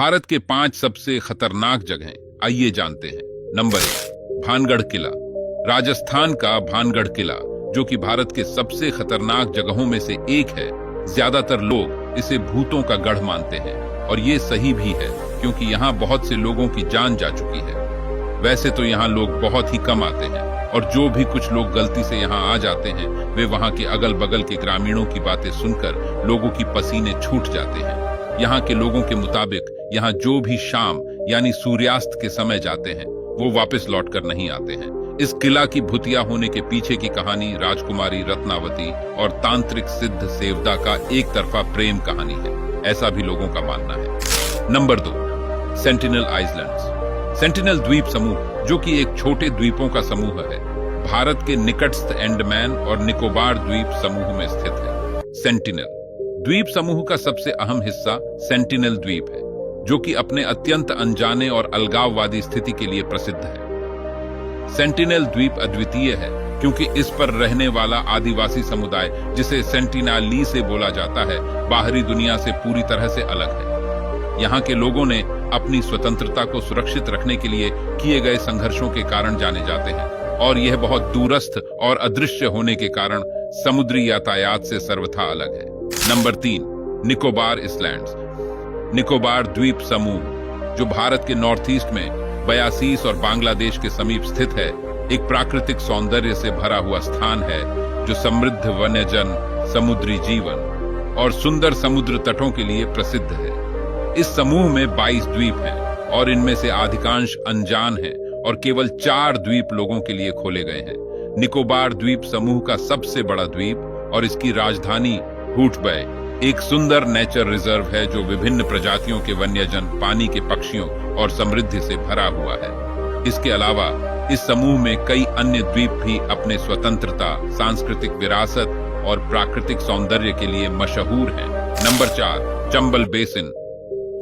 भारत के 5 सबसे खतरनाक जगहें आइए जानते हैं। नंबर 1, भानगढ़ किला। राजस्थान का भानगढ़ किला, जो कि भारत के सबसे खतरनाक जगहों में से एक है। ज्यादातर लोग इसे भूतों का गढ़ मानते हैं और ये सही भी है, क्योंकि यहाँ बहुत से लोगों की जान जा चुकी है। वैसे तो यहाँ लोग बहुत ही कम आते हैं और जो भी कुछ लोग गलती से यहाँ आ जाते हैं, वे वहाँ के अगल बगल के ग्रामीणों की बातें सुनकर लोगों की पसीने छूट जाते हैं। यहाँ के लोगों के मुताबिक यहाँ जो भी शाम यानी सूर्यास्त के समय जाते हैं, वो वापस लौटकर नहीं आते हैं। इस किला की भूतिया होने के पीछे की कहानी राजकुमारी रत्नावती और तांत्रिक सिद्ध सेवदा का एक तरफा प्रेम कहानी है, ऐसा भी लोगों का मानना है। Number 2, sentinel islands. सेंटिनल द्वीप समूह, जो कि एक छोटे द्वीपों का समूह है, भारत के निकटस्थ अंडमान और निकोबार द्वीप समूह में स्थित है। सेंटिनल द्वीप समूह का सबसे अहम हिस्सा सेंटिनल द्वीप है, जो कि अपने अत्यंत अनजाने और अलगाववादी स्थिति के लिए प्रसिद्ध है। सेंटिनल द्वीप अद्वितीय है क्योंकि इस पर रहने वाला आदिवासी समुदाय, जिसे सेंटिनाली से बोला जाता है, बाहरी दुनिया से पूरी तरह से अलग है। यहाँ के लोगों ने अपनी स्वतंत्रता को सुरक्षित रखने के लिए किए गए संघर्षों के कारण जाने जाते हैं और यह बहुत दूरस्थ और अदृश्य होने के कारण समुद्री यातायात से सर्वथा अलग है। Number 3, Nicobar islands. निकोबार द्वीप समूह, जो भारत के नॉर्थ ईस्ट में बयासीस और बांग्लादेश के समीप स्थित है, एक प्राकृतिक सौंदर्य से भरा हुआ स्थान है जो समृद्ध वन्यजन, समुद्री जीवन और सुंदर समुद्र तटों के लिए प्रसिद्ध है। इस समूह में 22 द्वीप हैं और इनमें से अधिकांश अनजान हैं और केवल 4 द्वीप लोगों के लिए खोले गए हैं। निकोबार द्वीप समूह का सबसे बड़ा द्वीप और इसकी राजधानी हूट बे एक सुंदर नेचर रिजर्व है, जो विभिन्न प्रजातियों के वन्यजन, पानी के पक्षियों और समृद्धि से भरा हुआ है। इसके अलावा इस समूह में कई अन्य द्वीप भी अपने स्वतंत्रता, सांस्कृतिक विरासत और प्राकृतिक सौंदर्य के लिए मशहूर हैं। Number 4, Chambal basin.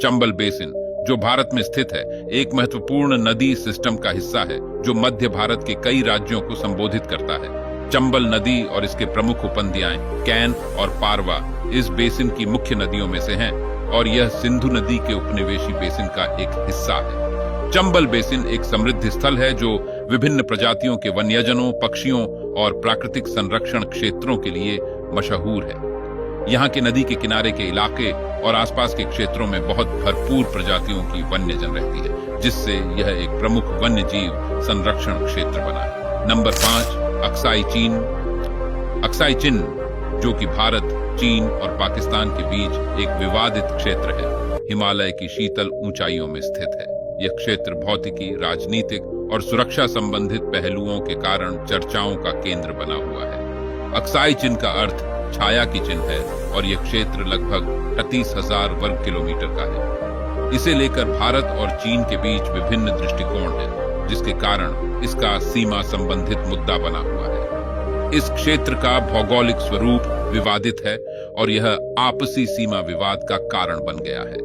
Chambal basin, जो भारत में स्थित है, एक महत्वपूर्ण नदी सिस्टम का हिस्सा है जो मध्य भारत के कई राज्यों को संबोधित करता है। चंबल नदी और इसके प्रमुख उपनदियां कैन और पारवा इस बेसिन की मुख्य नदियों में से हैं और यह सिंधु नदी के उपनिवेशी बेसिन का एक हिस्सा है। चंबल बेसिन एक समृद्ध स्थल है जो विभिन्न प्रजातियों के वन्यजनों, पक्षियों और प्राकृतिक संरक्षण क्षेत्रों के लिए मशहूर है। यहाँ के नदी के किनारे के इलाके और आसपास के क्षेत्रों में बहुत भरपूर प्रजातियों की वन्यजन रहती है, जिससे यह एक प्रमुख वन्य जीव संरक्षण क्षेत्र बना है। नंबर 5, अक्साई चीन। अक्साई चिन, जो कि भारत, चीन और पाकिस्तान के बीच एक विवादित क्षेत्र है, हिमालय की शीतल ऊंचाइयों में स्थित है। यह क्षेत्र भौतिकी, राजनीतिक और सुरक्षा संबंधित पहलुओं के कारण चर्चाओं का केंद्र बना हुआ है। अक्साई चिन का अर्थ छाया की चिन्ह है और यह क्षेत्र लगभग 38,000 वर्ग किलोमीटर का है। इसे लेकर भारत और चीन के बीच विभिन्न दृष्टिकोण हैं, जिसके कारण इसका सीमा संबंधित मुद्दा बना हुआ है। इस क्षेत्र का भौगोलिक स्वरूप विवादित है और यह आपसी सीमा विवाद का कारण बन गया है।